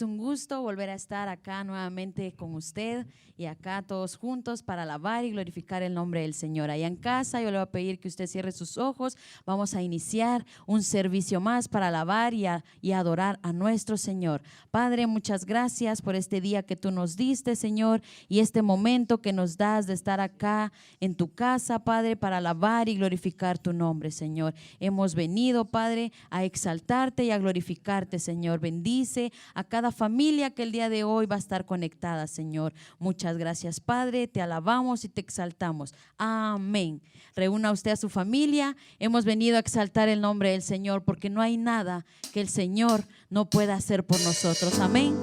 Es un gusto volver a estar acá nuevamente con usted y acá todos juntos para alabar y glorificar el nombre del Señor. Allá en casa yo le voy a pedir que usted cierre sus ojos. Vamos a iniciar un servicio más para alabar y adorar a nuestro Señor. Padre, muchas gracias por este día que tú nos diste, Señor, y este momento que nos das de estar acá en tu casa, Padre, para alabar y glorificar tu nombre, Señor. Hemos venido, Padre, a exaltarte y a glorificarte, Señor. Bendice a cada familia que el día de hoy va a estar conectada, Señor. Muchas gracias, Padre, te alabamos y te exaltamos. Amén. Reúna usted a su familia. Hemos venido a exaltar el nombre del Señor porque no hay nada que el Señor no pueda hacer por nosotros. Amén.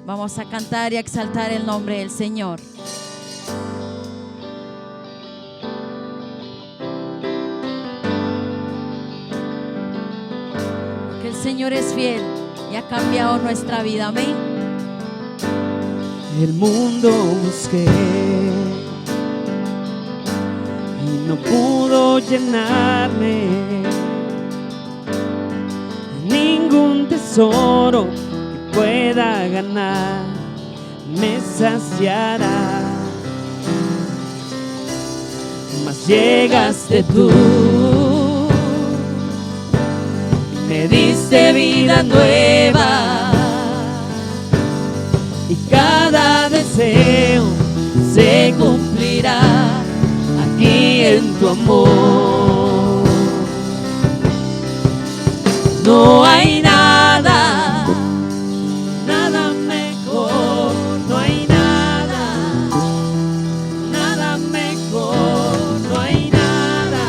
Vamos a cantar y a exaltar el nombre del Señor. Porque el Señor es fiel y ha cambiado nuestra vida. Amén. El mundo busqué y no pudo llenarme. Ningún tesoro que pueda ganar me saciará. Mas llegaste tú, me diste vida nueva. Y cada deseo se cumplirá aquí en tu amor. No hay nada, nada mejor. No hay nada, nada mejor. No hay nada,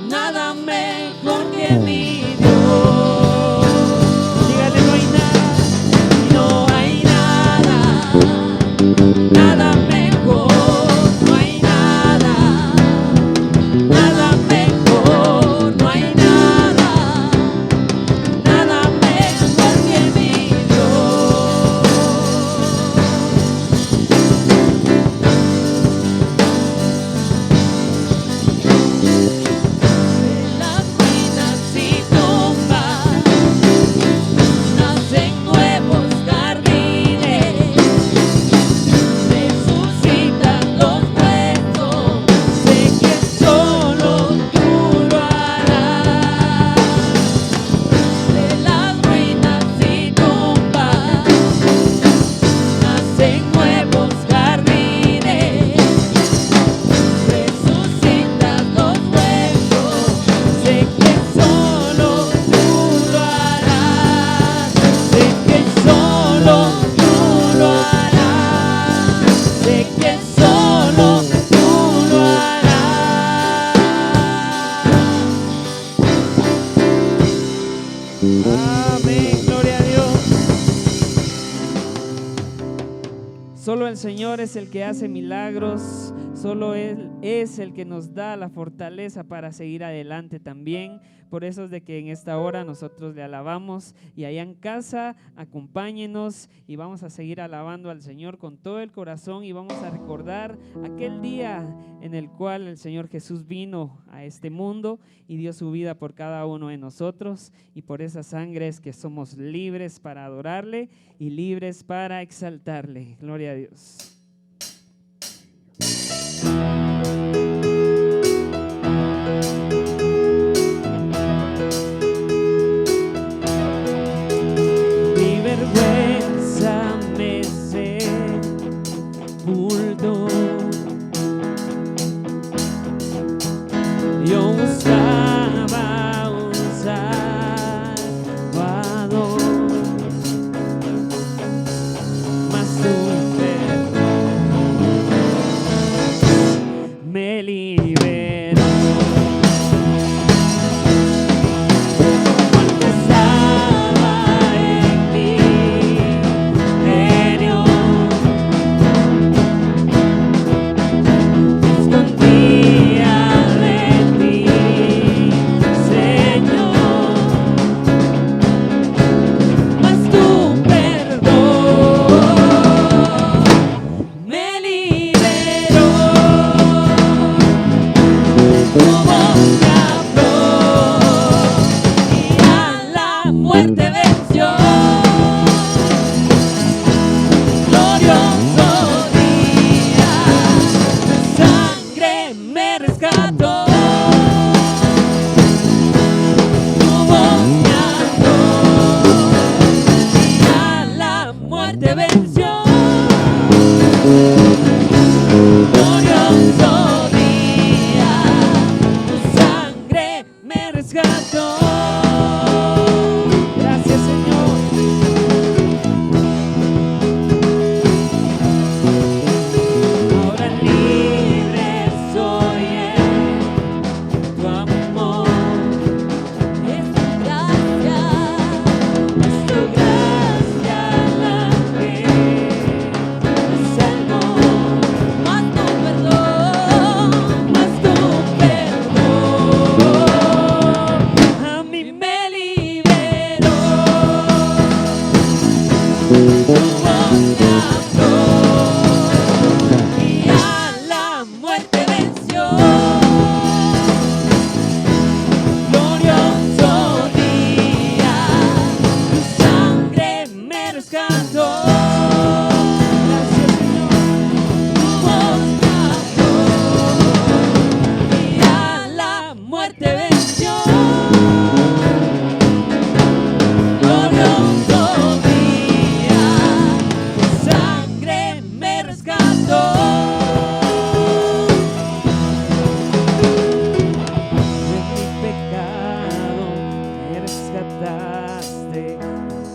nada mejor que mi Dios. Señor es el que hace milagros, solo Él es el que nos da la fortaleza para seguir adelante también. Por eso es de que en esta hora nosotros le alabamos, y allá en casa acompáñenos y vamos a seguir alabando al Señor con todo el corazón, y vamos a recordar aquel día en el cual el Señor Jesús vino a este mundo y dio su vida por cada uno de nosotros, y por esa sangre es que somos libres para adorarle y libres para exaltarle. Gloria a Dios. Mi vergüenza me sepultó. Yo buscaba un Salvador, mas tu perdón me liberó. Cuando estaba en mi interior, me escondía de ti, Señor, mas tu perdón me liberó. Tu voz me habló y a la muerte venció. Glorioso día, tu sangre me rescató. Tu voz me habló y a la muerte venció. Glorioso día, tu sangre me rescató. Gracias, Señor. Ahora libre soy en tu amor. Es tu gracia la que me salvó. Mas tu perdón a mí me liberó. Tu voz me habló y a la muerte venció. Glorioso día, tu sangre me rescató. Gracias, Señor. Tu voz me habló y a la muerte venció. Glorioso día, tu sangre me rescató. De mi pecado me rescataste,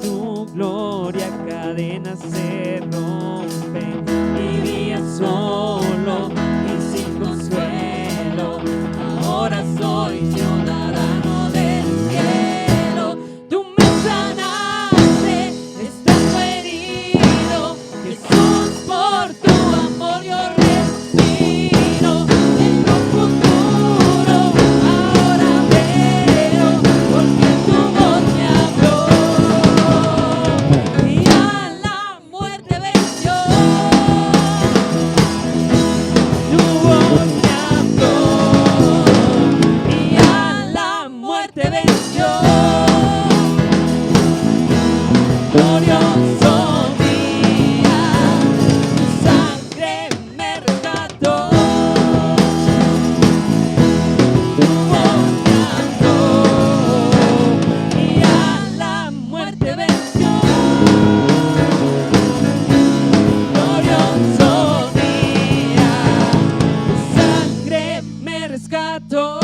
tu gloria cadenas se rompen. Vivía solo y sin consuelo, ahora soy ciudadano del cielo. Tú me sanaste estando herido, Jesús, por tu amor yo respiro. En lo futuro ahora veo, porque tu voz me habló y a la muerte venció. Tu voz me habló y a la muerte venció. Glorioso día, tu sangre me rescató. Tu voz me habló y a la muerte venció. Glorioso día, tu sangre me rescató.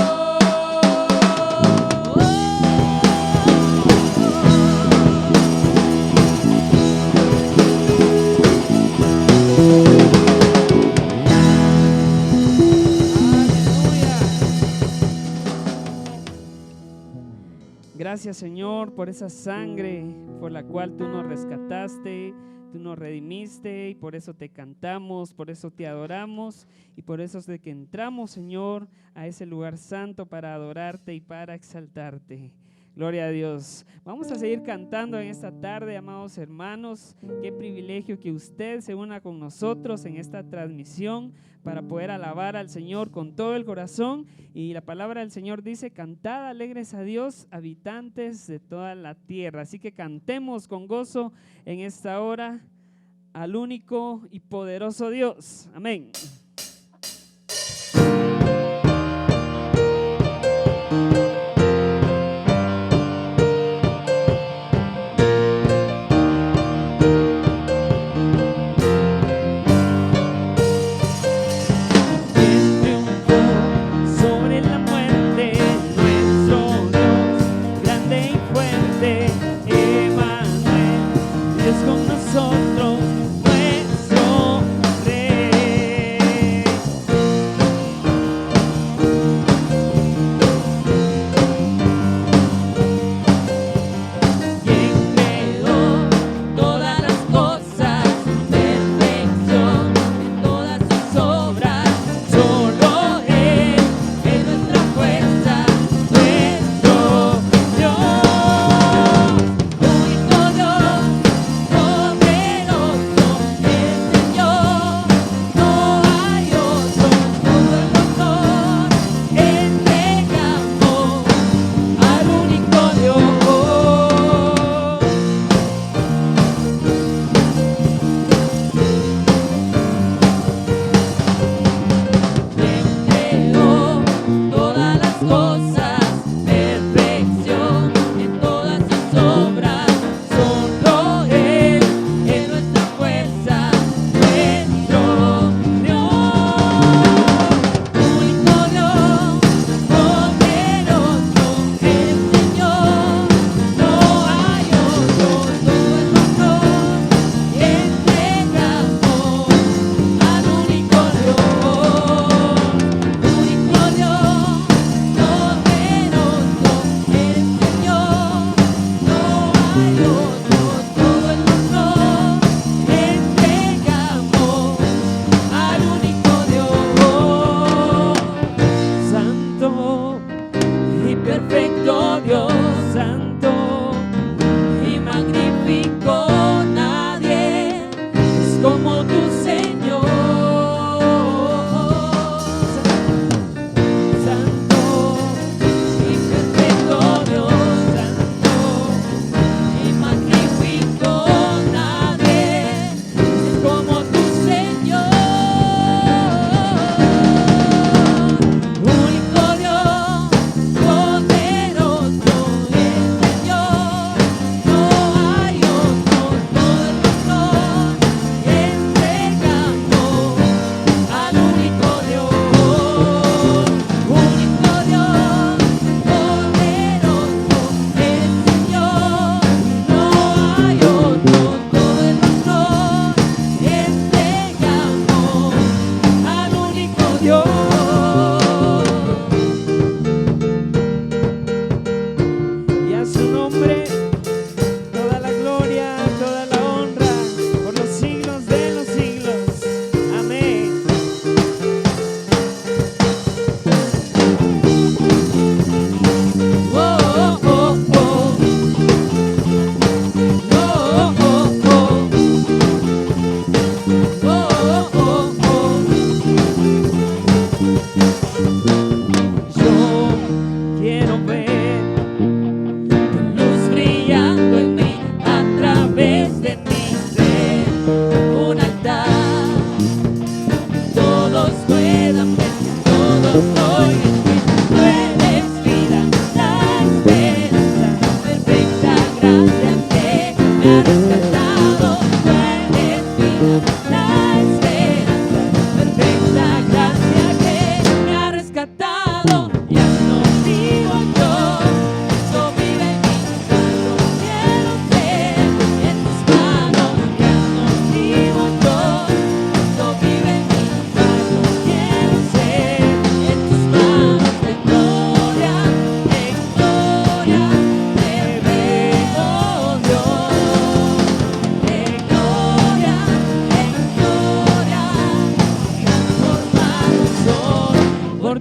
Gracias, Señor, por esa sangre por la cual tú nos rescataste. tú nos redimiste y por eso te cantamos, por eso te adoramos y por eso es de que entramos, Señor, a ese lugar santo para adorarte y para exaltarte. Gloria a Dios. Vamos a seguir cantando en esta tarde, amados hermanos. Qué privilegio que usted se una con nosotros en esta transmisión para poder alabar al Señor con todo el corazón. Y la palabra del Señor dice: cantad alegres a Dios, habitantes de toda la tierra. Así que cantemos con gozo en esta hora al único y poderoso Dios. Amén. Nosotros, nuestro Rey.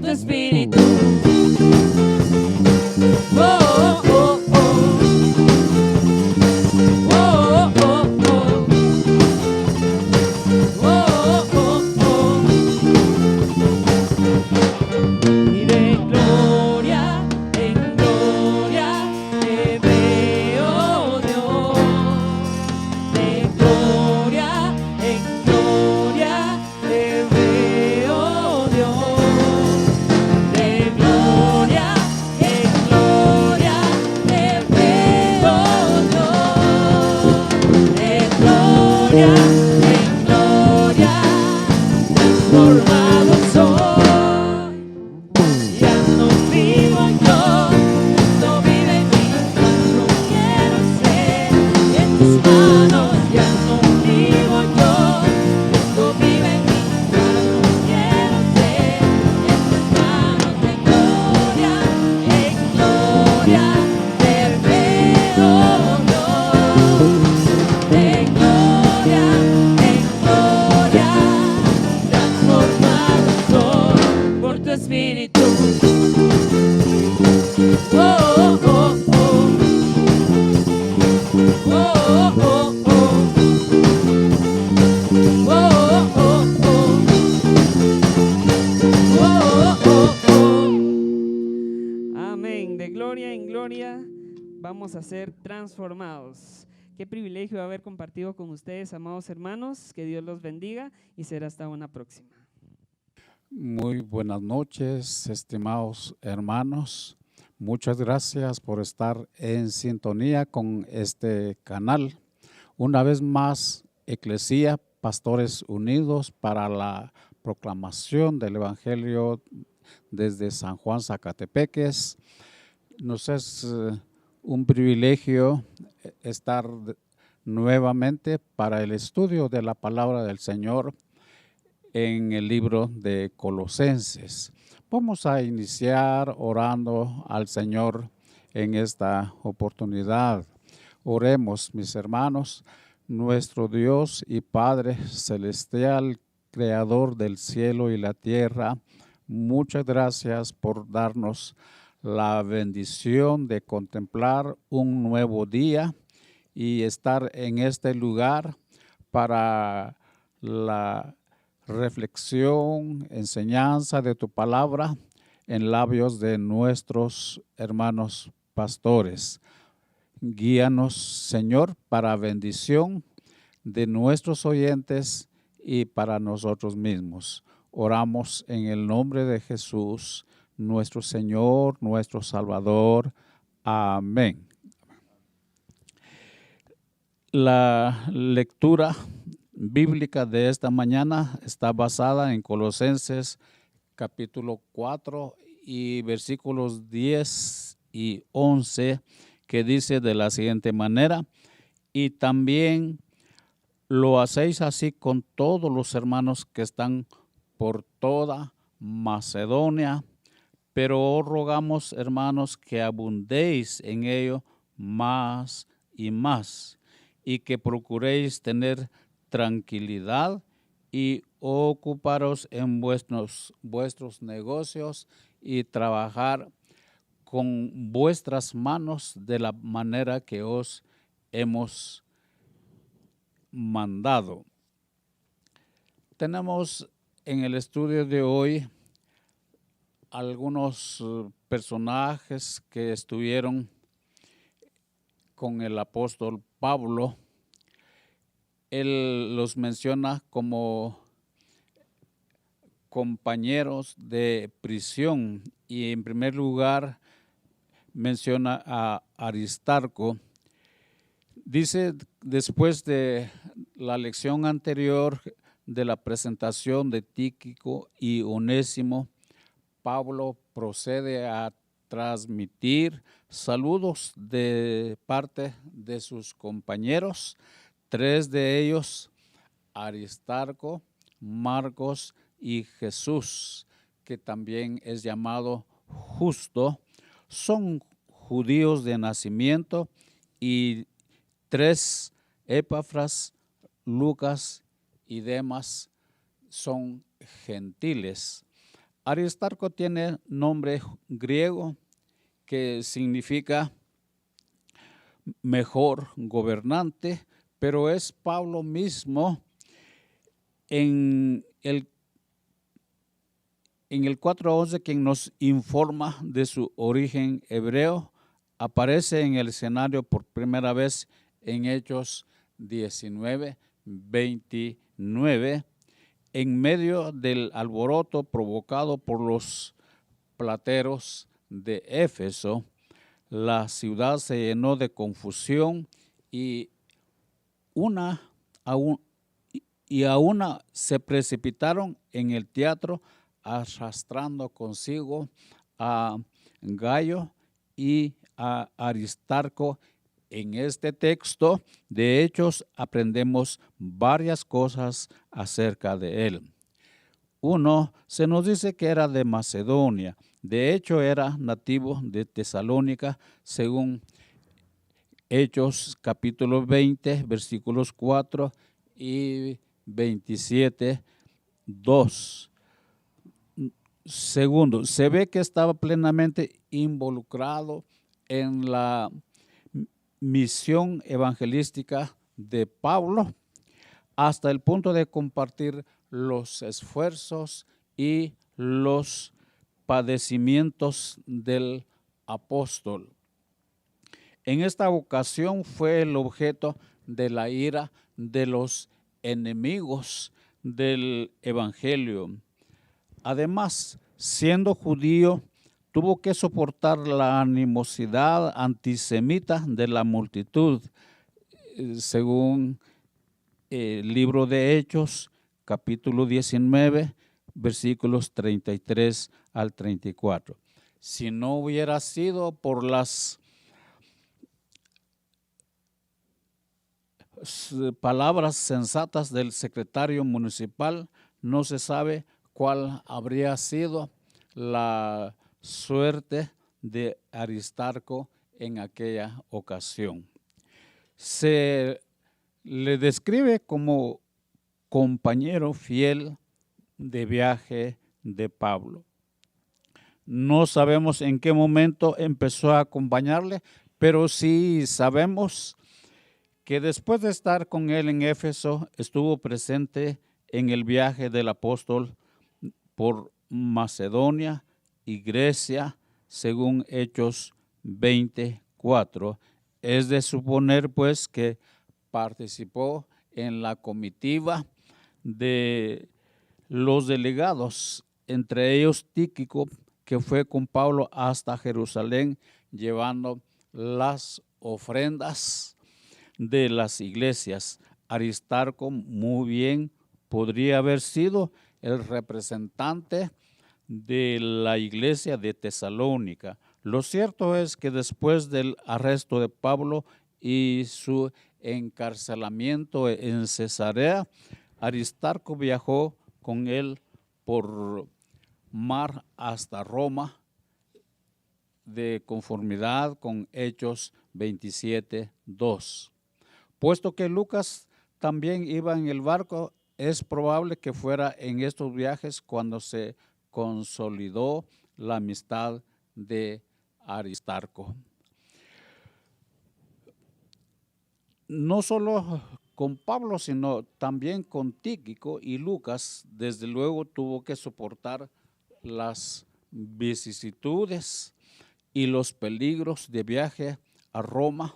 tu espíritu. Oh, oh, oh, oh. Oh, oh, oh. Oh, oh, oh. Y de gloria en gloria te veo, Dios. De gloria en gloria te veo, Dios. De gloria en gloria te veo, Dios. De gloria en gloria transformado soy. Ya no vivo yo, no vive en mí, no quiero ser en tus manos. Ya no vivo yo, no vive en mí, no quiero ser en tus manos. De gloria en gloria te veo, Dios. De gloria en gloria transformado soy por tu espíritu. Oh, oh, oh, oh. Oh, oh, oh. Oh, oh, oh. Oh, oh, oh. Amén. De gloria en gloria vamos a ser transformados. Qué privilegio haber compartido con ustedes, amados hermanos. Que Dios los bendiga y será hasta una próxima. Muy buenas noches, estimados hermanos. Muchas gracias por estar en sintonía con este canal. Una vez más, Eclesía, Pastores Unidos para la proclamación del Evangelio desde San Juan, Zacatepeques. Nos es un privilegio estar nuevamente para el estudio de la palabra del Señor en el libro de Colosenses. Vamos a iniciar orando al Señor en esta oportunidad. Oremos, mis hermanos. Nuestro Dios y Padre celestial, creador del cielo y la tierra, muchas gracias por darnos la bendición de contemplar un nuevo día y estar en este lugar para la reflexión, enseñanza de tu palabra en labios de nuestros hermanos pastores. Guíanos, Señor, para bendición de nuestros oyentes y para nosotros mismos. Oramos en el nombre de Jesús, nuestro Señor, nuestro Salvador. Amén. La lectura bíblica de esta mañana está basada en Colosenses capítulo 4 y versículos 10 y 11, que dice de la siguiente manera: y también lo hacéis así con todos los hermanos que están por toda Macedonia, pero os rogamos, hermanos, que abundéis en ello más y más, y que procuréis tener tranquilidad y ocuparos en vuestros negocios y trabajar con vuestras manos de la manera que os hemos mandado. Tenemos en el estudio de hoy algunos personajes que estuvieron con el apóstol Pablo. Él los menciona como compañeros de prisión y en primer lugar menciona a Aristarco. Dice, después de la lección anterior de la presentación de Tíquico y Onésimo, Pablo procede a transmitir saludos de parte de sus compañeros, 3 de ellos, Aristarco, Marcos y Jesús, que también es llamado Justo, son judíos de nacimiento, y 3, Epafras, Lucas y Demas, son gentiles. Aristarco tiene nombre griego que significa mejor gobernante, pero es Pablo mismo en el 4:11 quien nos informa de su origen hebreo. Aparece en el escenario por primera vez en Hechos 19:29, en medio del alboroto provocado por los plateros de Éfeso. La ciudad se llenó de confusión y a una se precipitaron en el teatro arrastrando consigo a Gayo y a Aristarco. En este texto de Hechos aprendemos varias cosas acerca de él. Uno, se nos dice que era de Macedonia. De hecho, era nativo de Tesalónica, según Hechos capítulo 20, versículos 4 y 27, 2. Segundo, se ve que estaba plenamente involucrado en la misión evangelística de Pablo, hasta el punto de compartir los esfuerzos y los padecimientos del apóstol. En esta ocasión fue el objeto de la ira de los enemigos del evangelio. Además, siendo judío, tuvo que soportar la animosidad antisemita de la multitud, según el libro de Hechos, capítulo 19, versículos 33 al 34. Si no hubiera sido por las palabras sensatas del secretario municipal, no se sabe cuál habría sido la suerte de Aristarco en aquella ocasión. Se le describe como compañero fiel de viaje de Pablo. No sabemos en qué momento empezó a acompañarle, pero sí sabemos que después de estar con él en Éfeso, estuvo presente en el viaje del apóstol por Macedonia y Grecia, según Hechos 24. Es de suponer, pues, que participó en la comitiva de los delegados, entre ellos Tíquico, que fue con Pablo hasta Jerusalén, llevando las ofrendas de las iglesias. Aristarco muy bien podría haber sido el representante de la iglesia de Tesalónica. Lo cierto es que después del arresto de Pablo y su encarcelamiento en Cesarea, Aristarco viajó con él por mar hasta Roma, de conformidad con Hechos 27:2. Puesto que Lucas también iba en el barco, es probable que fuera en estos viajes cuando se consolidó la amistad de Aristarco. No solo con Pablo, sino también con Tíquico y Lucas, desde luego tuvo que soportar las vicisitudes y los peligros de viaje a Roma,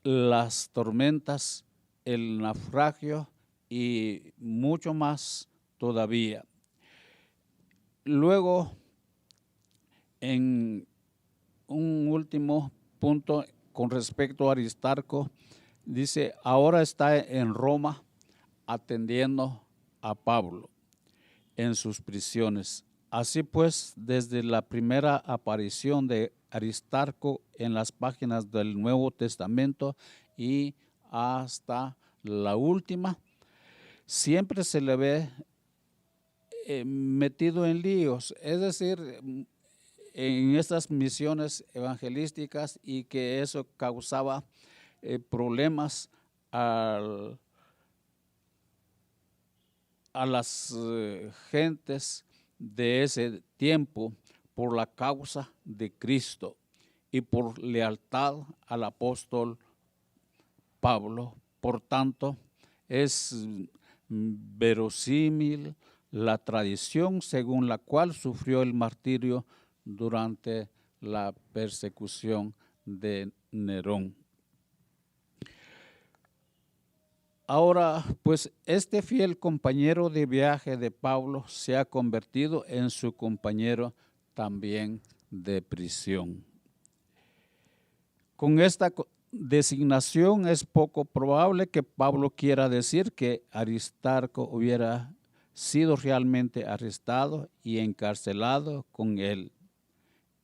las tormentas, el naufragio y mucho más todavía. Luego, en un último punto con respecto a Aristarco, dice, ahora está en Roma atendiendo a Pablo en sus prisiones. Así pues, desde la primera aparición de Aristarco en las páginas del Nuevo Testamento y hasta la última, siempre se le ve metido en líos, es decir, en estas misiones evangelísticas, y que eso causaba problemas a las gentes de ese tiempo por la causa de Cristo y por lealtad al apóstol Pablo. Por tanto, es verosímil la tradición según la cual sufrió el martirio durante la persecución de Nerón. Ahora, pues este fiel compañero de viaje de Pablo se ha convertido en su compañero también de prisión. Con esta designación es poco probable que Pablo quiera decir que Aristarco hubiera sido realmente arrestado y encarcelado con él.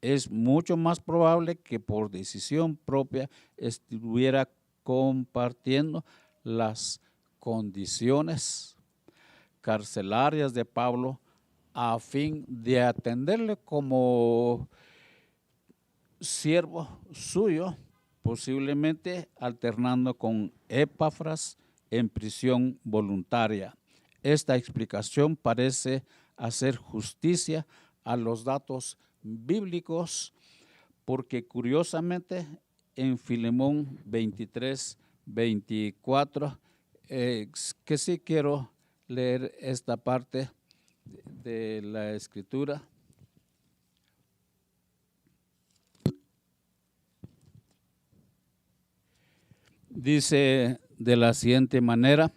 Es mucho más probable que por decisión propia estuviera compartiendo las condiciones carcelarias de Pablo a fin de atenderle como siervo suyo, posiblemente alternando con Epafras en prisión voluntaria. Esta explicación parece hacer justicia a los datos bíblicos, porque curiosamente en Filemón 23:24, que sí quiero leer esta parte de la escritura. Dice de la siguiente manera: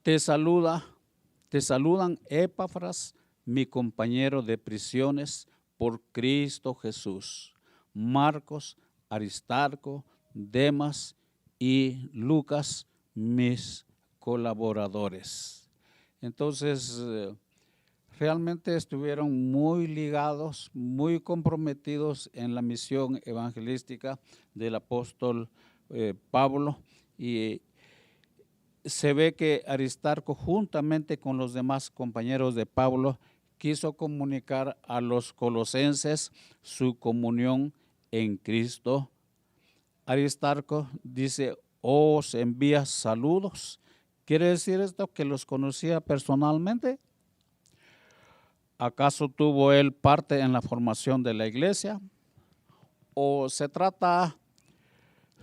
te saludan Epafras, mi compañero de prisiones por Cristo Jesús, Marcos, Aristarco, Demas y Lucas, mis colaboradores. Entonces, realmente estuvieron muy ligados, muy comprometidos en la misión evangelística del apóstol Pablo, y se ve que Aristarco, juntamente con los demás compañeros de Pablo, quiso comunicar a los colosenses su comunión en Cristo. Aristarco dice, os envía saludos. ¿Quiere decir esto que los conocía personalmente? ¿Acaso tuvo él parte en la formación de la iglesia? ¿O se trata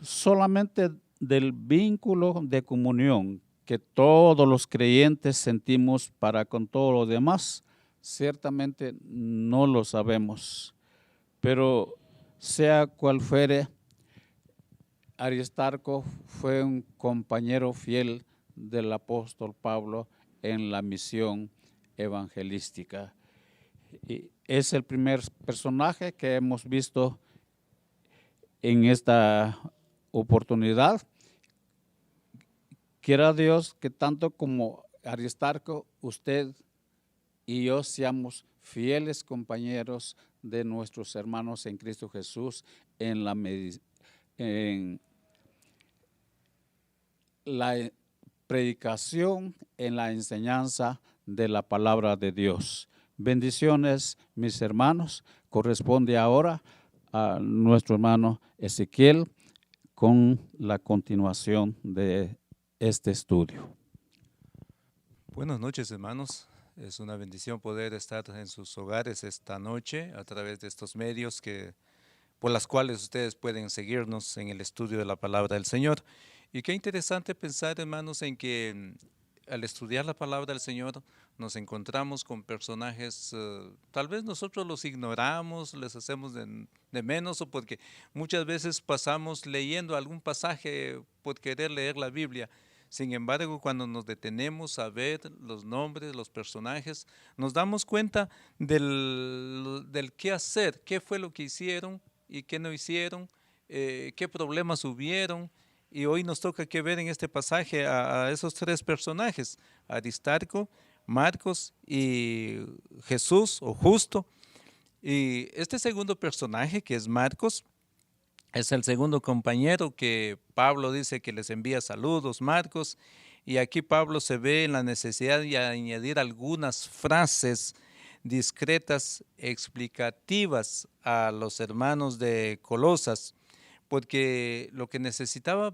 solamente del vínculo de comunión que todos los creyentes sentimos para con todos los demás? Ciertamente no lo sabemos, pero sea cual fuere, Aristarco fue un compañero fiel del apóstol Pablo en la misión evangelística. Y es el primer personaje que hemos visto en esta oportunidad. Quiera Dios que tanto como Aristarco, usted y yo seamos fieles compañeros de nuestros hermanos en Cristo Jesús en la predicación, en la enseñanza de la palabra de Dios. Bendiciones, mis hermanos. Corresponde ahora a nuestro hermano Ezequiel con la continuación de este estudio. Buenas noches, hermanos. Es una bendición poder estar en sus hogares esta noche a través de estos medios por las cuales ustedes pueden seguirnos en el estudio de la palabra del Señor. Y qué interesante pensar, hermanos, en que al estudiar la palabra del Señor nos encontramos con personajes, tal vez nosotros los ignoramos, les hacemos de menos, o porque muchas veces pasamos leyendo algún pasaje por querer leer la Biblia. Sin embargo, cuando nos detenemos a ver los nombres, los personajes, nos damos cuenta del qué hacer, qué fue lo que hicieron y qué no hicieron, qué problemas hubieron. Y hoy nos toca que ver en este pasaje a esos tres personajes, Aristarco, Marcos y Jesús o Justo. Y este segundo personaje, que es Marcos, es el segundo compañero que Pablo dice que les envía saludos, Marcos. Y aquí Pablo se ve en la necesidad de añadir algunas frases discretas, explicativas a los hermanos de Colosas, porque lo que necesitaba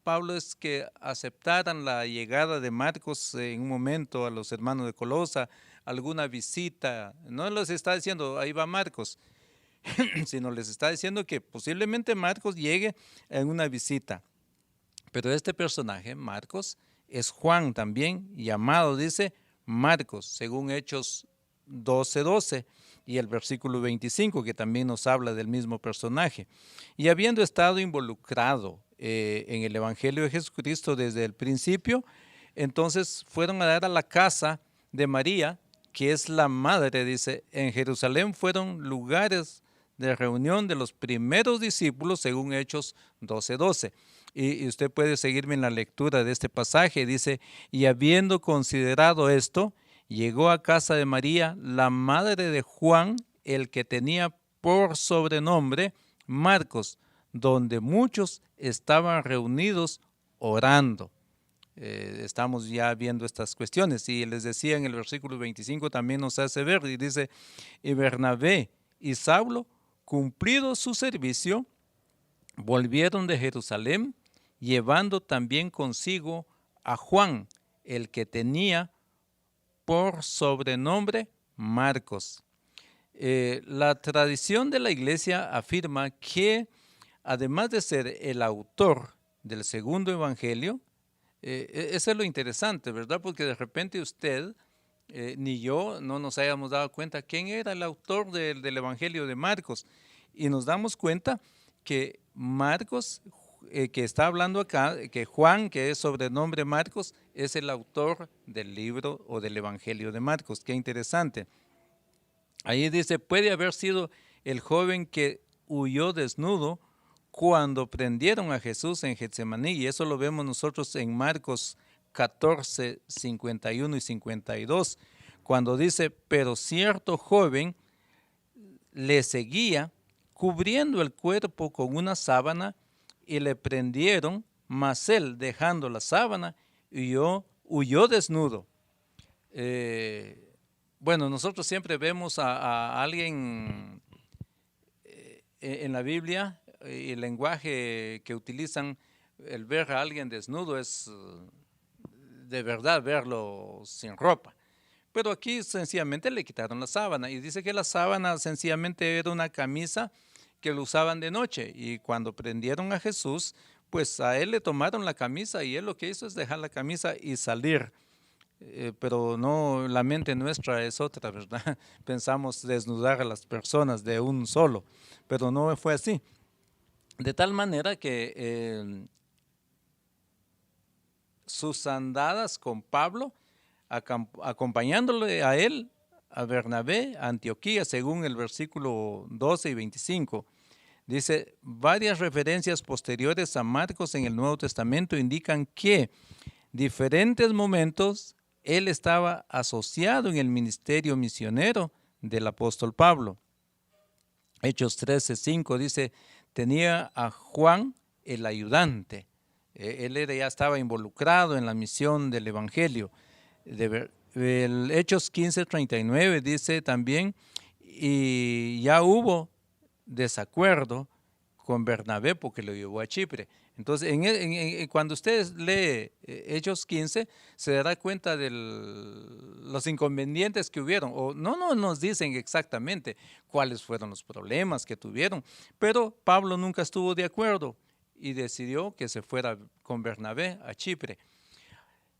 Pablo es que aceptaran la llegada de Marcos en un momento a los hermanos de Colosa, alguna visita. No les está diciendo, ahí va Marcos, sino les está diciendo que posiblemente Marcos llegue en una visita. Pero este personaje, Marcos, es Juan también, llamado, dice, Marcos, según Hechos 12:12 y el versículo 25, que también nos habla del mismo personaje. Y habiendo estado involucrado en el Evangelio de Jesucristo desde el principio, entonces fueron a dar a la casa de María, que es la madre, dice, en Jerusalén fueron lugares de reunión de los primeros discípulos, según Hechos 12:12. Y usted puede seguirme en la lectura de este pasaje. Dice, y habiendo considerado esto, llegó a casa de María, la madre de Juan, el que tenía por sobrenombre Marcos, donde muchos estaban reunidos orando. Estamos ya viendo estas cuestiones. Y les decía en el versículo 25 también nos hace ver, y dice, y Bernabé y Saulo, cumplido su servicio, volvieron de Jerusalén, llevando también consigo a Juan, el que tenía por sobrenombre Marcos. La tradición de la iglesia afirma que, además de ser el autor del segundo evangelio, eso es lo interesante, ¿verdad? Porque de repente usted, ni yo, no nos hayamos dado cuenta quién era el autor del evangelio de Marcos. Y nos damos cuenta que Marcos, que está hablando acá, que Juan, que es sobrenombre Marcos, es el autor del libro o del evangelio de Marcos. Qué interesante. Ahí dice, puede haber sido el joven que huyó desnudo cuando prendieron a Jesús en Getsemaní, y eso lo vemos nosotros en Marcos 14, 51 y 52, cuando dice, pero cierto joven le seguía cubriendo el cuerpo con una sábana y le prendieron, mas él, dejando la sábana, huyó desnudo. Bueno, nosotros siempre vemos a alguien en la Biblia, y el lenguaje que utilizan, el ver a alguien desnudo es de verdad verlo sin ropa. Pero aquí sencillamente le quitaron la sábana, y dice que la sábana sencillamente era una camisa que lo usaban de noche, y cuando prendieron a Jesús, pues a él le tomaron la camisa, y él lo que hizo es dejar la camisa y salir. Pero no, la mente nuestra es otra, ¿verdad? Pensamos desnudar a las personas de un solo, pero no fue así. De tal manera que sus andadas con Pablo, acompañándole a él, a Bernabé, a Antioquía, según el versículo 12 y 25. Dice, varias referencias posteriores a Marcos en el Nuevo Testamento indican que diferentes momentos él estaba asociado en el ministerio misionero del apóstol Pablo. Hechos 13:5 dice, tenía a Juan el ayudante. Él ya estaba involucrado en la misión del evangelio. El Hechos 15:39 dice también, y ya hubo desacuerdo con Bernabé porque lo llevó a Chipre. Entonces, cuando usted lee Hechos 15, se dará cuenta de los inconvenientes que hubieron. O no nos dicen exactamente cuáles fueron los problemas que tuvieron, pero Pablo nunca estuvo de acuerdo y decidió que se fuera con Bernabé a Chipre.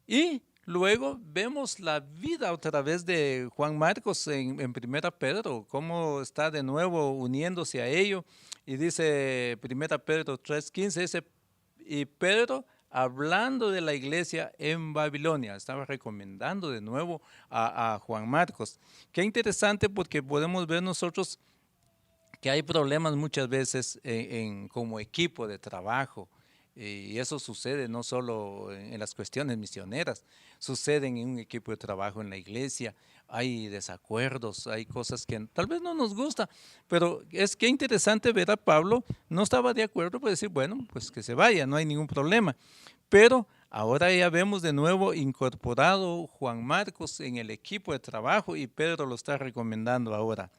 Y luego vemos la vida otra vez de Juan Marcos en 1 Pedro, cómo está de nuevo uniéndose a ello. Y dice 1 Pedro 3:15, dice, y Pedro, hablando de la iglesia en Babilonia, estaba recomendando de nuevo a Juan Marcos. Qué interesante, porque podemos ver nosotros que hay problemas muchas veces como equipo de trabajo. Y eso sucede no solo en las cuestiones misioneras, sucede en un equipo de trabajo en la iglesia. Hay desacuerdos, hay cosas que tal vez no nos gusta, pero es que interesante ver a Pablo, no estaba de acuerdo, pues decir, bueno, pues que se vaya, no hay ningún problema. Pero ahora ya vemos de nuevo incorporado Juan Marcos en el equipo de trabajo, y Pedro lo está recomendando ahora.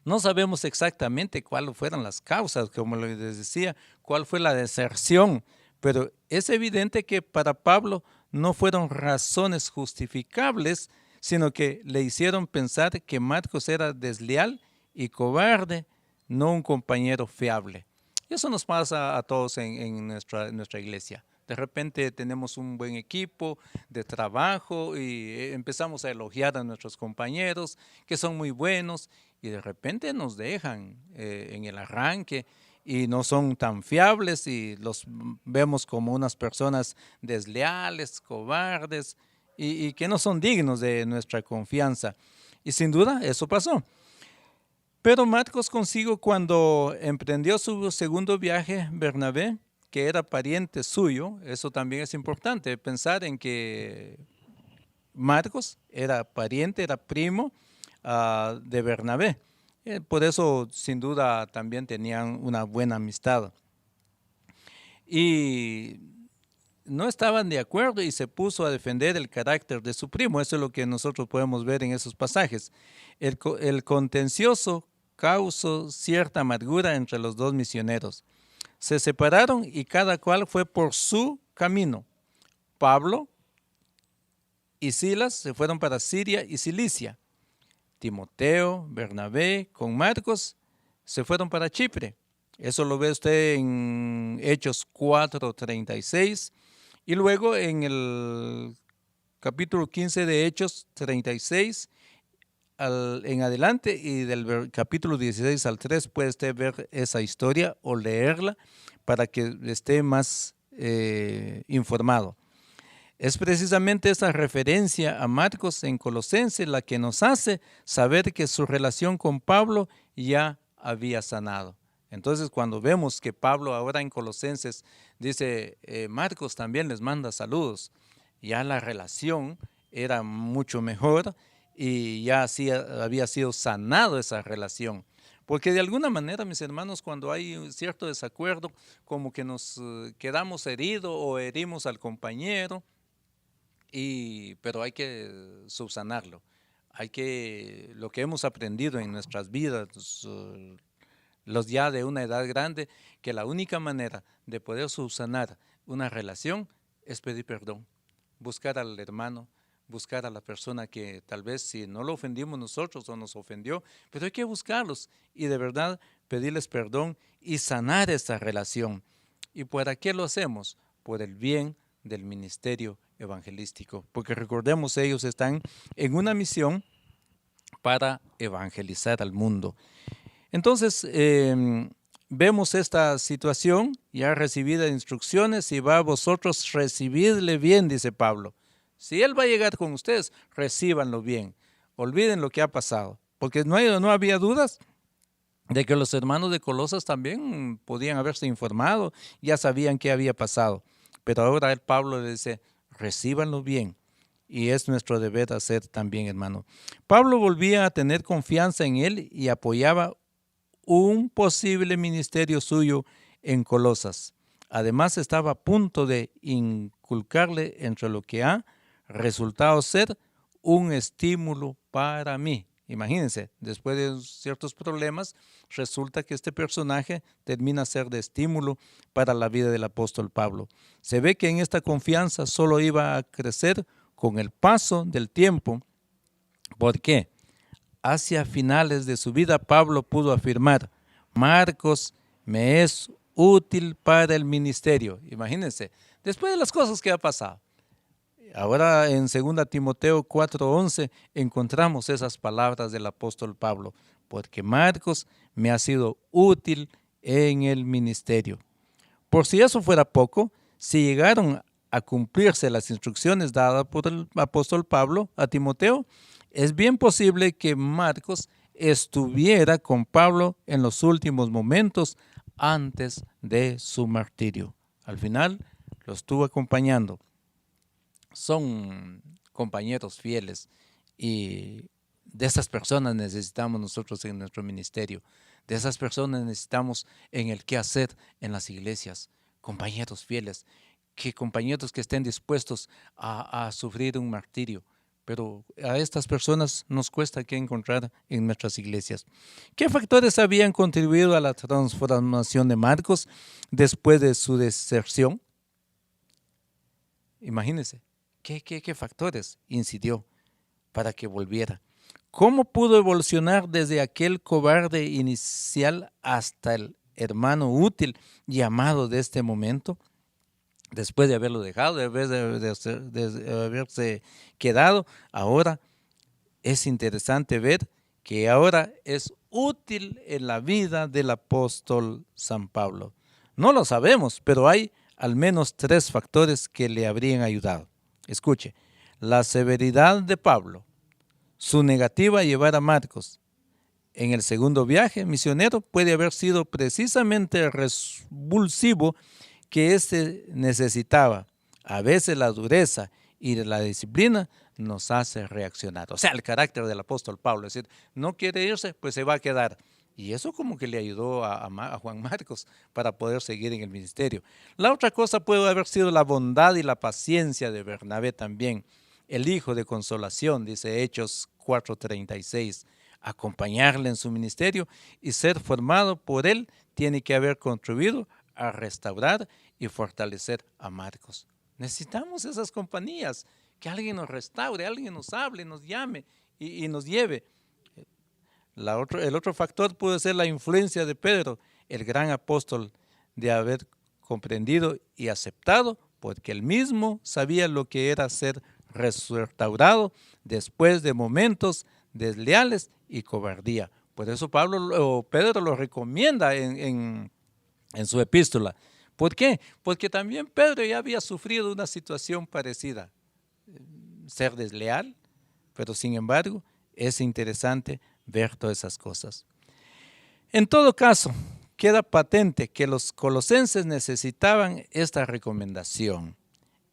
No sabemos exactamente cuáles fueron las causas, como les decía, cuál fue la deserción, pero es evidente que para Pablo no fueron razones justificables, sino que le hicieron pensar que Marcos era desleal y cobarde, no un compañero fiable. Y eso nos pasa a todos en nuestra iglesia. De repente tenemos un buen equipo de trabajo y empezamos a elogiar a nuestros compañeros que son muy buenos y de repente nos dejan en el arranque y no son tan fiables y los vemos como unas personas desleales, cobardes y que no son dignos de nuestra confianza. Y sin duda eso pasó. Pero Marcos consigo cuando emprendió su segundo viaje, Bernabé, que era pariente suyo, eso también es importante, pensar en que Marcos era pariente, era primo de Bernabé. Por eso, sin duda, también tenían una buena amistad. Y no estaban de acuerdo y se puso a defender el carácter de su primo. Eso es lo que nosotros podemos ver en esos pasajes. El contencioso causó cierta amargura entre los dos misioneros. Se separaron y cada cual fue por su camino. Pablo y Silas se fueron para Siria y Cilicia. Timoteo, Bernabé, con Marcos, se fueron para Chipre. Eso lo ve usted en Hechos 4:36. Y luego en el capítulo 15 de Hechos 36 en adelante y del capítulo 16 al 3 puede usted ver esa historia o leerla para que esté más informado. Es precisamente esa referencia a Marcos en Colosenses la que nos hace saber que su relación con Pablo ya había sanado. Entonces, cuando vemos que Pablo ahora en Colosenses dice, Marcos también les manda saludos, ya la relación era mucho mejor y ya así había sido sanado esa relación. Porque de alguna manera, mis hermanos, cuando hay un cierto desacuerdo, como que nos quedamos heridos o herimos al compañero, pero hay que subsanarlo. Lo que hemos aprendido en nuestras vidas, los ya de una edad grande, que la única manera de poder subsanar una relación es pedir perdón, buscar al hermano, buscar a la persona que tal vez si no lo ofendimos nosotros o nos ofendió, pero hay que buscarlos y de verdad pedirles perdón y sanar esta relación. ¿Y para qué lo hacemos? Por el bien del ministerio evangelístico, porque recordemos, ellos están en una misión para evangelizar al mundo. Entonces, vemos esta situación, ya recibida instrucciones, y va a vosotros recibidle bien, dice Pablo. Si él va a llegar con ustedes, recíbanlo bien. Olviden lo que ha pasado, porque no había dudas de que los hermanos de Colosas también podían haberse informado, ya sabían qué había pasado. Pero ahora el Pablo le dice, recíbanlo bien. Y es nuestro deber hacer también, hermano. Pablo volvía a tener confianza en él y apoyaba un posible ministerio suyo en Colosas. Además, estaba a punto de inculcarle entre lo que ha resultado ser un estímulo para mí. Imagínense, después de ciertos problemas, resulta que este personaje termina a ser de estímulo para la vida del apóstol Pablo. Se ve que en esta confianza solo iba a crecer con el paso del tiempo. ¿Por qué? Hacia finales de su vida, Pablo pudo afirmar, Marcos me es útil para el ministerio. Imagínense, después de las cosas que ha pasado. Ahora en 2 Timoteo 4:11 encontramos esas palabras del apóstol Pablo, porque Marcos me ha sido útil en el ministerio. Por si eso fuera poco, si llegaron a cumplirse las instrucciones dadas por el apóstol Pablo a Timoteo, es bien posible que Marcos estuviera con Pablo en los últimos momentos antes de su martirio. Al final lo estuvo acompañando. Son compañeros fieles y de esas personas necesitamos nosotros en nuestro ministerio. De esas personas necesitamos en el qué hacer en las iglesias. Compañeros fieles, compañeros que estén dispuestos a sufrir un martirio. Pero a estas personas nos cuesta que encontrar en nuestras iglesias. ¿Qué factores habían contribuido a la transformación de Marcos después de su deserción? Imagínense, ¿qué factores incidió? para que volviera. ¿Cómo pudo evolucionar desde aquel cobarde inicial hasta el hermano útil y amado de este momento? Después de haberlo dejado, de haberse quedado, ahora es interesante ver que ahora es útil en la vida del apóstol San Pablo. No lo sabemos, pero hay al menos 3 factores que le habrían ayudado. Escuche, la severidad de Pablo, su negativa a llevar a Marcos en el segundo viaje misionero puede haber sido precisamente el revulsivo que éste necesitaba. A veces la dureza y la disciplina nos hace reaccionar. O sea, el carácter del apóstol Pablo, es decir, no quiere irse, pues se va a quedar. Y eso como que le ayudó a Juan Marcos para poder seguir en el ministerio. La otra cosa puede haber sido la bondad y la paciencia de Bernabé también. El hijo de consolación, dice Hechos 4:36, acompañarle en su ministerio y ser formado por él tiene que haber contribuido a restaurar y fortalecer a Marcos. Necesitamos esas compañías, que alguien nos restaure, alguien nos hable, nos llame y nos lleve. El otro factor puede ser la influencia de Pedro, el gran apóstol, de haber comprendido y aceptado, porque él mismo sabía lo que era ser restaurado después de momentos desleales y cobardía. Por eso Pedro lo recomienda en su epístola. ¿Por qué? Porque también Pedro ya había sufrido una situación parecida, ser desleal, pero sin embargo es interesante ver todas esas cosas. En todo caso, queda patente que los colosenses necesitaban esta recomendación.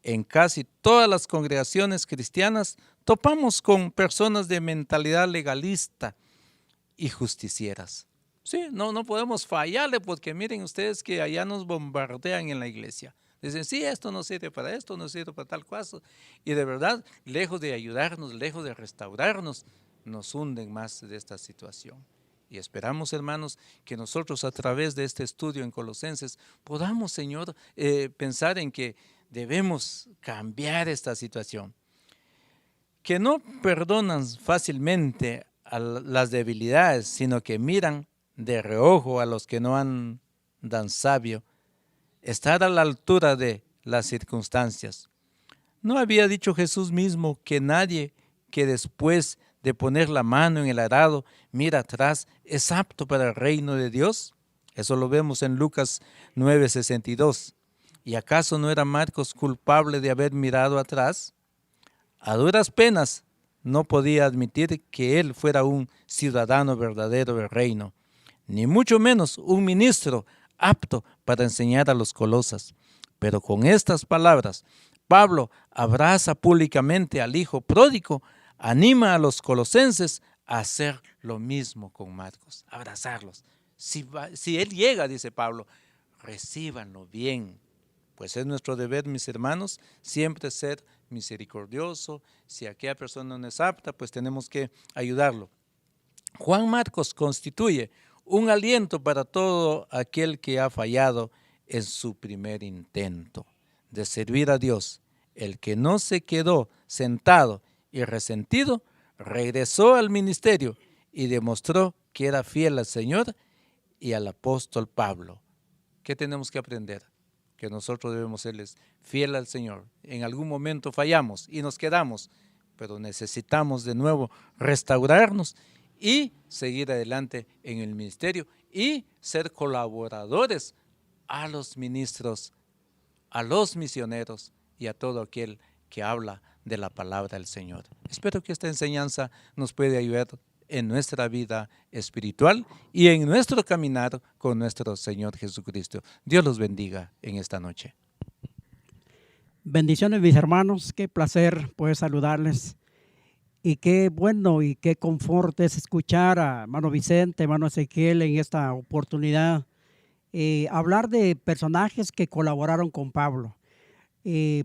En casi todas las congregaciones cristianas topamos con personas de mentalidad legalista y justicieras. Sí, no podemos fallarle porque miren ustedes que allá nos bombardean en la iglesia. Dicen, sí, esto no sirve para esto, no sirve para tal cosa. Y de verdad, lejos de ayudarnos, lejos de restaurarnos, nos hunden más de esta situación. Y esperamos, hermanos, que nosotros a través de este estudio en Colosenses podamos, Señor, pensar en que debemos cambiar esta situación. Que no perdonan fácilmente a las debilidades, sino que miran de reojo a los que no andan sabio. Estar a la altura de las circunstancias. ¿No había dicho Jesús mismo que nadie que después de poner la mano en el arado mira atrás es apto para el reino de Dios? Eso lo vemos en Lucas 9:62. ¿Y acaso no era Marcos culpable de haber mirado atrás? A duras penas no podía admitir que él fuera un ciudadano verdadero del reino, ni mucho menos un ministro apto para enseñar a los colosas. Pero con estas palabras, Pablo abraza públicamente al hijo pródigo, anima a los colosenses a hacer lo mismo con Marcos, abrazarlos. Si él llega, dice Pablo, recíbanlo bien. Pues es nuestro deber, mis hermanos, siempre ser misericordioso. Si aquella persona no es apta, pues tenemos que ayudarlo. Juan Marcos constituye un aliento para todo aquel que ha fallado en su primer intento de servir a Dios. El que no se quedó sentado y resentido, regresó al ministerio y demostró que era fiel al Señor y al apóstol Pablo. ¿Qué tenemos que aprender? Que nosotros debemos serles fiel al Señor. En algún momento fallamos y nos quedamos, pero necesitamos de nuevo restaurarnos y seguir adelante en el ministerio y ser colaboradores a los ministros, a los misioneros y a todo aquel que habla de la palabra del Señor. Espero que esta enseñanza nos pueda ayudar en nuestra vida espiritual y en nuestro caminar con nuestro Señor Jesucristo. Dios los bendiga en esta noche. Bendiciones, mis hermanos, qué placer poder saludarles y qué bueno y qué confort es escuchar a hermano Vicente, hermano Ezequiel en esta oportunidad, hablar de personajes que colaboraron con Pablo.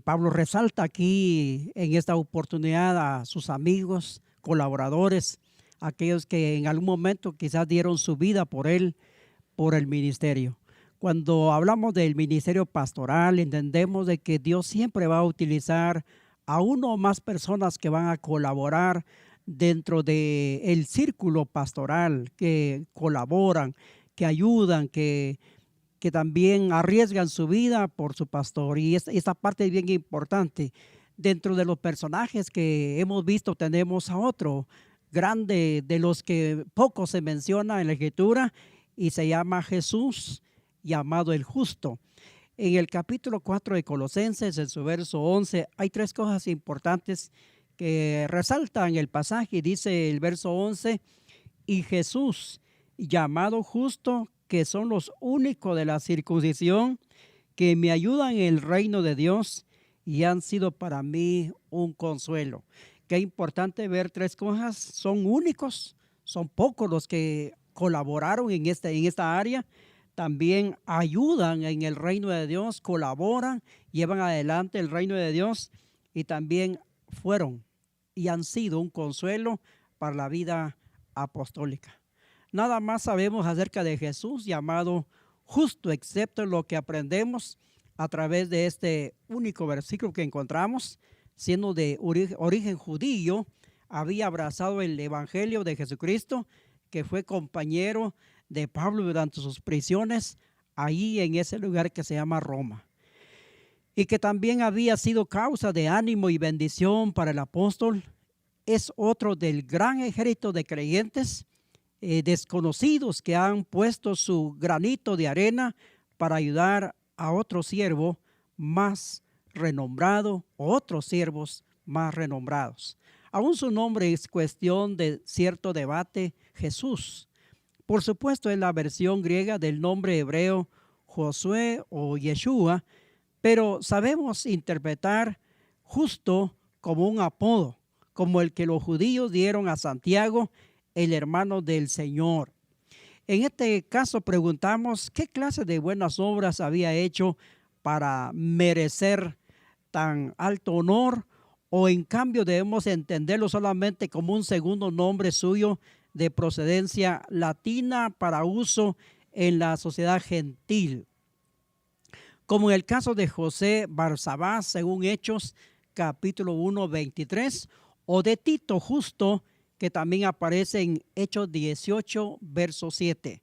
Pablo resalta aquí en esta oportunidad a sus amigos, colaboradores, aquellos que en algún momento quizás dieron su vida por él, por el ministerio. Cuando hablamos del ministerio pastoral, entendemos de que Dios siempre va a utilizar a uno o más personas que van a colaborar dentro del círculo pastoral, que colaboran, que ayudan, que también arriesgan su vida por su pastor. Y esta parte es bien importante. Dentro de los personajes que hemos visto tenemos a otro grande de los que poco se menciona en la Escritura y se llama Jesús, llamado el Justo. En el capítulo 4 de Colosenses, en su verso 11, hay 3 cosas importantes que resaltan el pasaje. Dice el verso 11, y Jesús, llamado Justo, que son los únicos de la circuncisión que me ayudan en el reino de Dios y han sido para mí un consuelo. Qué importante ver 3 cosas. Son únicos, son pocos los que colaboraron en esta área. También ayudan en el reino de Dios, colaboran, llevan adelante el reino de Dios y también fueron y han sido un consuelo para la vida apostólica. Nada más sabemos acerca de Jesús llamado Justo, excepto lo que aprendemos a través de este único versículo que encontramos. Siendo de origen judío, había abrazado el evangelio de Jesucristo, que fue compañero de Pablo durante sus prisiones, ahí en ese lugar que se llama Roma. Y que también había sido causa de ánimo y bendición para el apóstol. Es otro del gran ejército de creyentes desconocidos que han puesto su granito de arena para ayudar a otro siervo más renombrado, o otros siervos más renombrados. Aún su nombre es cuestión de cierto debate, Jesús. Por supuesto, es la versión griega del nombre hebreo Josué o Yeshua, pero sabemos interpretar Justo como un apodo, como el que los judíos dieron a Santiago, el hermano del Señor. En este caso preguntamos qué clase de buenas obras había hecho para merecer tan alto honor, o en cambio debemos entenderlo solamente como un segundo nombre suyo de procedencia latina para uso en la sociedad gentil. Como en el caso de José Barsabás, según Hechos capítulo 1, 23, o de Tito Justo, que también aparece en Hechos 18, verso 7.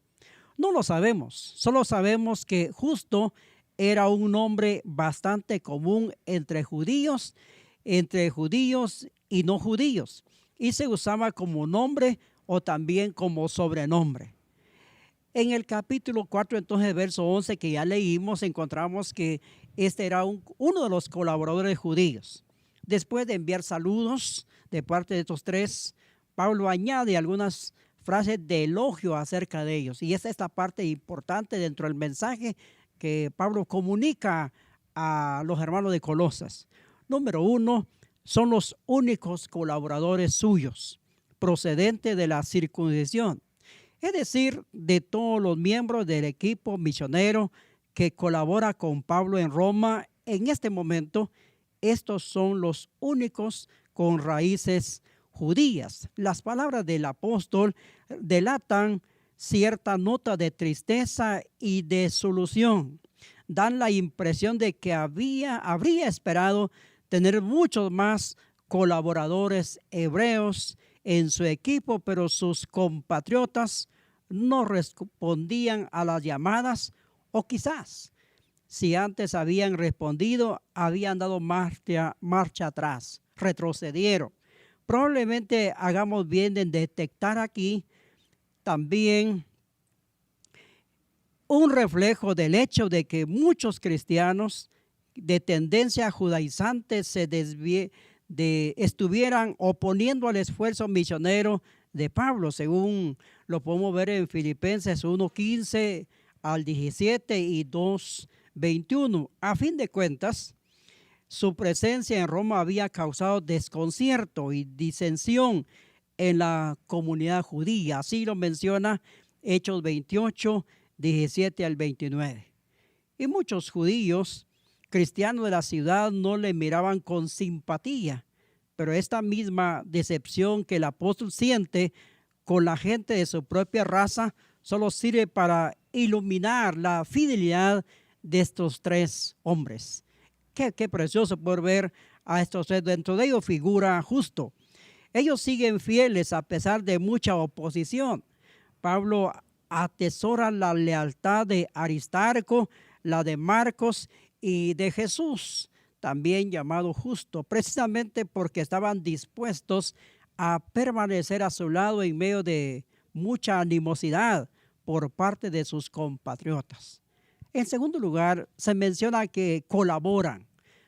No lo sabemos, solo sabemos que Justo era un nombre bastante común entre judíos y no judíos, y se usaba como nombre o también como sobrenombre. En el capítulo 4, entonces, verso 11, que ya leímos, encontramos que este era uno de los colaboradores judíos. Después de enviar saludos de parte de estos 3, Pablo añade algunas frases de elogio acerca de ellos. Y esta es la parte importante dentro del mensaje que Pablo comunica a los hermanos de Colosas. Número 1, son los únicos colaboradores suyos, procedentes de la circuncisión. Es decir, de todos los miembros del equipo misionero que colabora con Pablo en Roma, en este momento, estos son los únicos con raíces judías. Las palabras del apóstol delatan cierta nota de tristeza y desolución. Dan la impresión de que habría esperado tener muchos más colaboradores hebreos en su equipo, pero sus compatriotas no respondían a las llamadas, o quizás, si antes habían respondido, habían dado marcha atrás, retrocedieron. Probablemente hagamos bien en detectar aquí también un reflejo del hecho de que muchos cristianos de tendencia judaizante estuvieran oponiendo al esfuerzo misionero de Pablo, según lo podemos ver en Filipenses 1:15 al 17 y 2:21. A fin de cuentas, su presencia en Roma había causado desconcierto y disensión en la comunidad judía. Así lo menciona Hechos 28, 17 al 29. Y muchos judíos cristianos de la ciudad no le miraban con simpatía, pero esta misma decepción que el apóstol siente con la gente de su propia raza solo sirve para iluminar la fidelidad de estos 3 hombres. Qué precioso poder ver a estos 3. Dentro de ellos figura Justo. Ellos siguen fieles a pesar de mucha oposición. Pablo atesora la lealtad de Aristarco, la de Marcos y de Jesús, también llamado Justo, precisamente porque estaban dispuestos a permanecer a su lado en medio de mucha animosidad por parte de sus compatriotas. En segundo lugar, se menciona que colaboran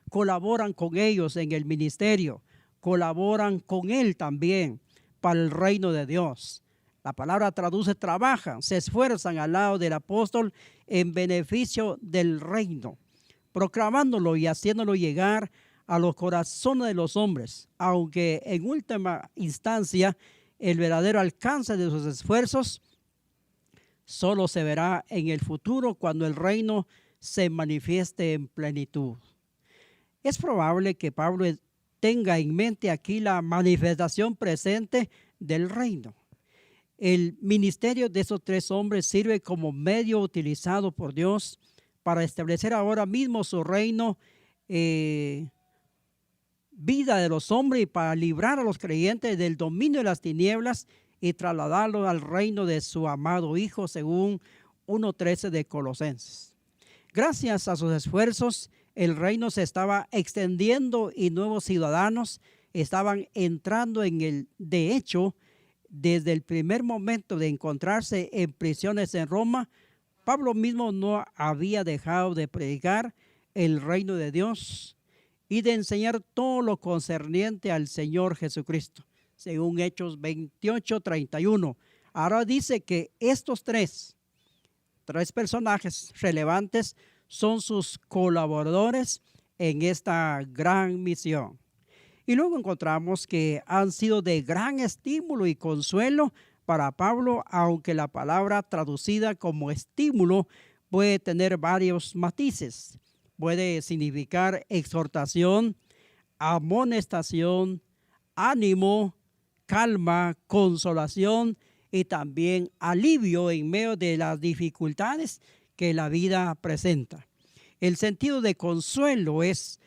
con ellos en el ministerio, colaboran con él también para el reino de Dios. La palabra traduce trabajan, se esfuerzan al lado del apóstol en beneficio del reino, proclamándolo y haciéndolo llegar a los corazones de los hombres, aunque en última instancia el verdadero alcance de sus esfuerzos solo se verá en el futuro cuando el reino se manifieste en plenitud. Es probable que Pablo tenga en mente aquí la manifestación presente del reino. El ministerio de esos tres hombres sirve como medio utilizado por Dios para establecer ahora mismo su reino, vida de los hombres, y para librar a los creyentes del dominio de las tinieblas y trasladarlos al reino de su amado Hijo, según 1:13 de Colosenses. Gracias a sus esfuerzos, el reino se estaba extendiendo y nuevos ciudadanos estaban entrando en él. De hecho, desde el primer momento de encontrarse en prisiones en Roma, Pablo mismo no había dejado de predicar el reino de Dios y de enseñar todo lo concerniente al Señor Jesucristo, según Hechos 28:31. Ahora dice que estos tres personajes relevantes son sus colaboradores en esta gran misión. Y luego encontramos que han sido de gran estímulo y consuelo para Pablo, aunque la palabra traducida como estímulo puede tener varios matices. Puede significar exhortación, amonestación, ánimo, calma, consolación y también alivio en medio de las dificultades que la vida presenta. El sentido de consuelo es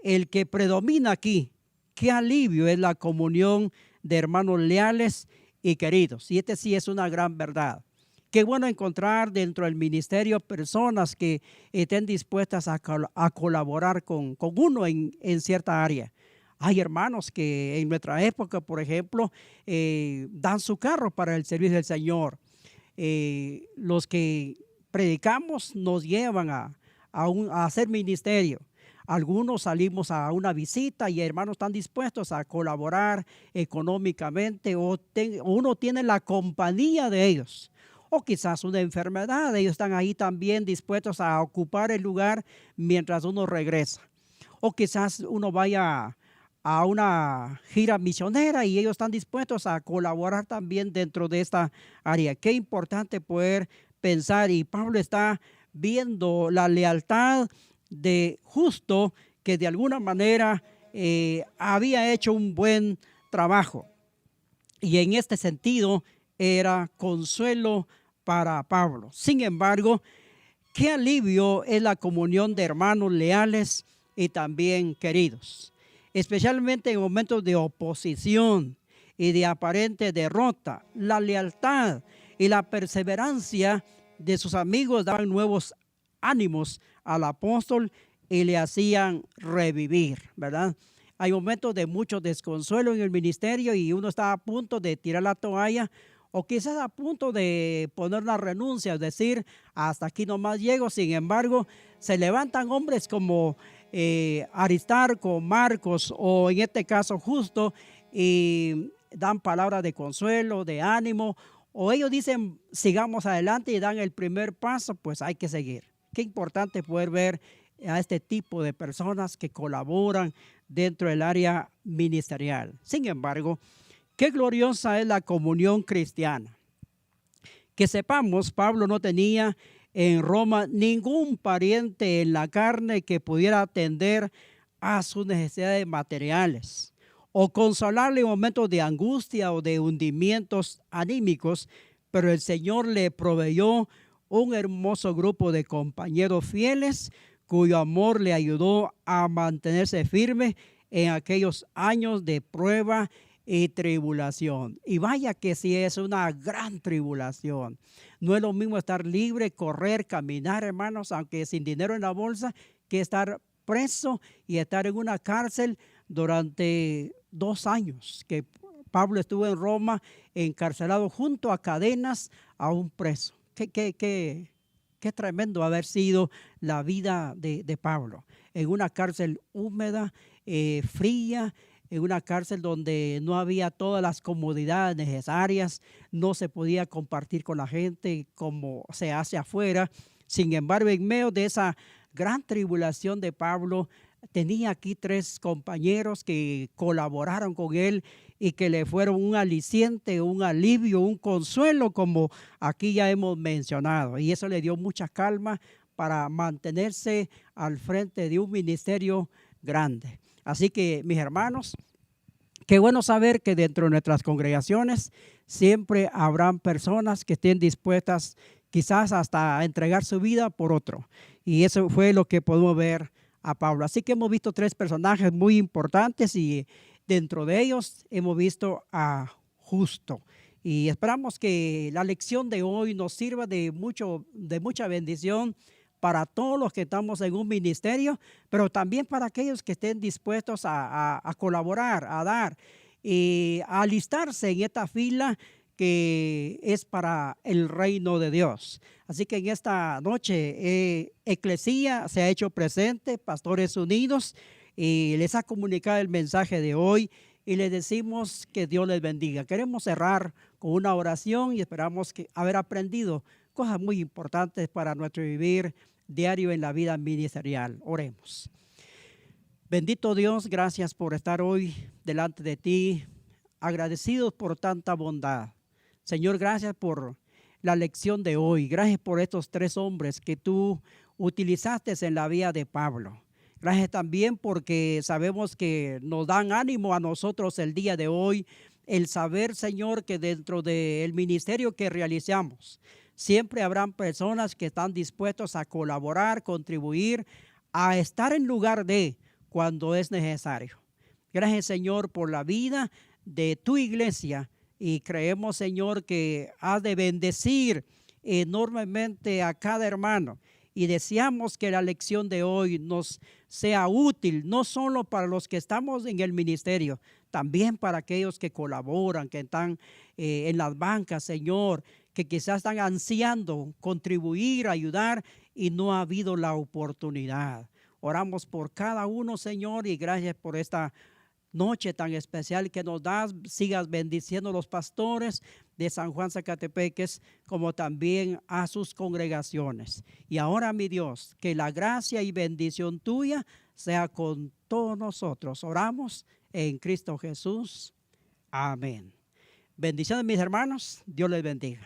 el que predomina aquí. Qué alivio es la comunión de hermanos leales y queridos. Y este sí es una gran verdad. Qué bueno encontrar dentro del ministerio personas que estén dispuestas a colaborar con uno en cierta área. Hay hermanos que en nuestra época, por ejemplo, dan su carro para el servicio del Señor. Los que predicamos nos llevan a hacer ministerio. Algunos salimos a una visita y hermanos están dispuestos a colaborar económicamente, o uno tiene la compañía de ellos. O quizás una enfermedad, ellos están ahí también dispuestos a ocupar el lugar mientras uno regresa. O quizás uno vaya a una gira misionera y ellos están dispuestos a colaborar también dentro de esta área. Qué importante poder pensar, y Pablo está viendo la lealtad de Justo, que de alguna manera había hecho un buen trabajo. Y en este sentido era consuelo para Pablo. Sin embargo, qué alivio es la comunión de hermanos leales y también queridos, especialmente en momentos de oposición y de aparente derrota. La lealtad y la perseverancia de sus amigos daban nuevos ánimos al apóstol y le hacían revivir, ¿verdad? Hay momentos de mucho desconsuelo en el ministerio y uno está a punto de tirar la toalla, o quizás a punto de poner la renuncia, es decir, hasta aquí nomás llego. Sin embargo, se levantan hombres como Aristarco, Marcos, o en este caso Justo, y dan palabras de consuelo, de ánimo, o ellos dicen sigamos adelante y dan el primer paso, pues hay que seguir. Qué importante poder ver a este tipo de personas que colaboran dentro del área ministerial. Sin embargo, qué gloriosa es la comunión cristiana. Que sepamos, Pablo no tenía en Roma ningún pariente en la carne que pudiera atender a sus necesidades materiales o consolarle en momentos de angustia o de hundimientos anímicos, pero el Señor le proveyó un hermoso grupo de compañeros fieles cuyo amor le ayudó a mantenerse firme en aquellos años de prueba y tribulación. Y vaya que sí es una gran tribulación. No es lo mismo estar libre, correr, caminar, hermanos, aunque sin dinero en la bolsa, que estar preso y estar en una cárcel durante 2 años, que Pablo estuvo en Roma encarcelado junto a cadenas a un preso. Qué tremendo haber sido la vida de Pablo. En una cárcel húmeda, fría, en una cárcel donde no había todas las comodidades necesarias, no se podía compartir con la gente como se hace afuera. Sin embargo, en medio de esa gran tribulación de Pablo, tenía aquí 3 compañeros que colaboraron con él y que le fueron un aliciente, un alivio, un consuelo, como aquí ya hemos mencionado. Y eso le dio mucha calma para mantenerse al frente de un ministerio grande. Así que, mis hermanos, qué bueno saber que dentro de nuestras congregaciones siempre habrán personas que estén dispuestas quizás hasta a entregar su vida por otro. Y eso fue lo que podemos ver a Pablo. Así que hemos visto 3 personajes muy importantes y dentro de ellos hemos visto a Justo. Y esperamos que la lección de hoy nos sirva de mucha bendición para todos los que estamos en un ministerio, pero también para aquellos que estén dispuestos a colaborar, a dar y a alistarse en esta fila que es para el reino de Dios. Así que en esta noche Eclesía se ha hecho presente, Pastores Unidos, y les ha comunicado el mensaje de hoy y les decimos que Dios les bendiga. Queremos cerrar con una oración y esperamos haber aprendido cosas muy importantes para nuestro vivir diario en la vida ministerial. Oremos. Bendito Dios, gracias por estar hoy delante de ti, agradecidos por tanta bondad. Señor, gracias por la lección de hoy. Gracias por estos 3 hombres que tú utilizaste en la vida de Pablo. Gracias también porque sabemos que nos dan ánimo a nosotros el día de hoy, el saber, Señor, que dentro del ministerio que realizamos, siempre habrán personas que están dispuestos a colaborar, contribuir, a estar en lugar de cuando es necesario. Gracias, Señor, por la vida de tu iglesia y creemos, Señor, que has de bendecir enormemente a cada hermano. Y deseamos que la lección de hoy nos sea útil, no solo para los que estamos en el ministerio, también para aquellos que colaboran, que están en las bancas, Señor, que quizás están ansiando contribuir, ayudar y no ha habido la oportunidad. Oramos por cada uno, Señor, y gracias por esta noche tan especial que nos das. Sigas bendiciendo a los pastores de San Juan Zacatepeques, como también a sus congregaciones. Y ahora, mi Dios, que la gracia y bendición tuya sea con todos nosotros. Oramos en Cristo Jesús. Amén. Bendiciones, mis hermanos. Dios les bendiga.